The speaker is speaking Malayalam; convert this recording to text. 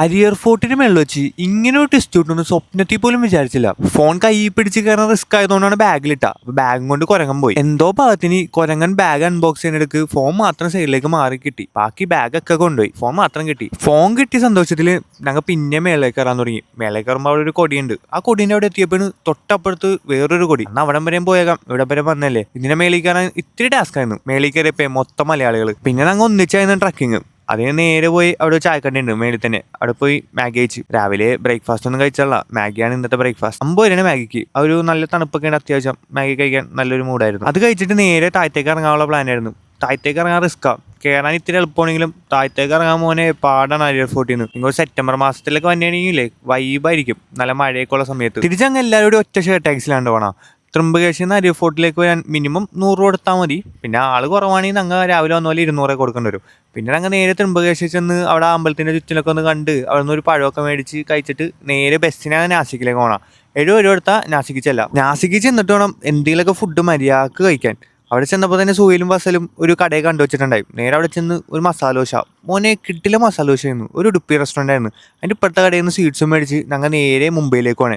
അരിയർ ഫോർട്ടിന് മേളിൽ വെച്ച് ഇങ്ങനെ ഒരു ടെസ്റ്റ് കിട്ടുമെന്ന് സ്വപ്നത്തിൽ പോലും വിചാരിച്ചില്ല. ഫോൺ കയ്യിൽ പിടിച്ച് കയറാൻ റിസ്ക് ആയതുകൊണ്ടാണ് ബാഗിലിട്ട. ബാഗും കൊണ്ട് കുരങ്ങൻ പോയി. എന്തോ ഭാഗത്തിന് കുരങ്ങൻ ബാഗ് അൺബോക്സ് ചെയ്യുന്നിടക്ക് ഫോൺ മാത്രം സൈഡിലേക്ക് മാറി കിട്ടി. ബാക്കി ബാഗൊക്കെ കൊണ്ടുപോയി, ഫോൺ മാത്രം കിട്ടി. ഫോൺ കിട്ടിയ സന്തോഷത്തിൽ ഞങ്ങൾ പിന്നെ മേളിലേക്ക് കയറാൻ തുടങ്ങി. മേളിലേക്ക് കയറുമ്പോൾ അവിടെ ഒരു കൊടിയുണ്ട്. ആ കൊടീൻ്റെ അവിടെ എത്തിയപ്പോൾ തൊട്ടപ്പുറത്ത് വേറൊരു കൊടി. അന്ന് അവിടം വരെയും പോയേക്കാം, ഇവിടെ വരെ വന്നല്ലേ. ഇതിനെ മേളിൽ കയറാൻ ഇത്തിരി ടാസ്ക് ആയിരുന്നു. മേളിൽ കയറിയപ്പോ മൊത്തം മലയാളികൾ. പിന്നെ ഞങ്ങൾ ഒന്നിച്ചായിരുന്നു ട്രക്കിങ്. അതിന് നേരെ പോയി അവിടെ ചായക്കട ഉണ്ട് മേളിൽ തന്നെ. അവിടെ പോയി മാഗി കഴിച്ചു. രാവിലെ ബ്രേക്ക്ഫാസ്റ്റ് ഒന്നും കഴിച്ചല്ല, മാഗിയാണ് ഇന്നത്തെ ബ്രേക്ക്ഫാസ്റ്റ്. 50 രൂപയാണ് മാഗിക്ക്. ഒരു നല്ല തണുപ്പൊക്കെ ഉണ്ട്, അത്യാവശ്യം മാഗി കഴിക്കാൻ നല്ലൊരു മൂഡായിരുന്നു. അത് കഴിച്ചിട്ട് നേരെ താഴത്തേക്ക് ഇറങ്ങാനുള്ള പ്ലാൻ ആയിരുന്നു. താഴത്തേക്ക് ഇറങ്ങാൻ റിസ്ക്കാ, കയറാൻ ഇത്തിരി എളുപ്പമാണെങ്കിലും താഴത്തേക്ക് ഇറങ്ങാൻ മോനെ പാടാണ് അരിയർ ഫോർട്ടിൽ നിന്ന്. നിങ്ങൾ സെപ്റ്റംബർ മാസത്തിലൊക്കെ വന്നിട്ടുണ്ടെങ്കിലേ വൈബായിരിക്കും, നല്ല മഴയൊക്കെ ഉള്ള സമയത്ത്. തിരിച്ചങ്ങ് എല്ലാവരും ഒറ്റ ഷർട്ട് ടാക്സിലാണ്ട് പോകണം. ത്രിംബകേശിൽ നിന്ന് അരിയർ ഫോർട്ടിലേക്ക് വരാൻ മിനിമം 100 രൂപ കൊടുത്താൽ മതി. പിന്നെ ആൾ കുറവാണെങ്കിൽ ഞങ്ങൾ രാവിലെ വന്ന പോലെ 200 കൊടുക്കേണ്ടി വരും. പിന്നെ ഞങ്ങൾ നേരെ ത്രിംബകേശിൽ ചെന്ന് അവിടെ അമ്പലത്തിൻ്റെ ചുറ്റിലൊക്കെ ഒന്ന് കണ്ട് അവിടെ നിന്ന് ഒരു പഴമൊക്കെ മേടിച്ച് കഴിച്ചിട്ട് നേരെ ബസ്സിനാണ് നാസിക്കിലേക്ക് പോകണം. 70 രൂപ കൊടുത്താൽ നാസിക്ക് ചെല്ലാം. നാസിക്ക് ചെന്നിട്ട് വേണം എന്തെങ്കിലുമൊക്കെ ഫുഡ് മര്യാദക്ക് കഴിക്കാൻ. അവിടെ ചെന്നപ്പോൾ തന്നെ സുഹൈലും ഫസലും ഒരു കടയെ കണ്ടു വെച്ചിട്ടുണ്ടായി. നേരെ അവിടെ ചെന്ന് ഒരു മസാല ദോശ, മോനെ കിട്ടില്ല മസാല ദോശ ആയിരുന്നു. ഒരു ഉടുപ്പി റെസ്റ്റോറൻ്റ് ആയിരുന്നു. അതിൻ്റെ ഇപ്പോഴത്തെ കടയിൽ നിന്ന് സ്വീറ്റ്സും മേടിച്ച് ഞങ്ങൾ നേരെ മുംബൈയിലേക്ക് പോകണേ.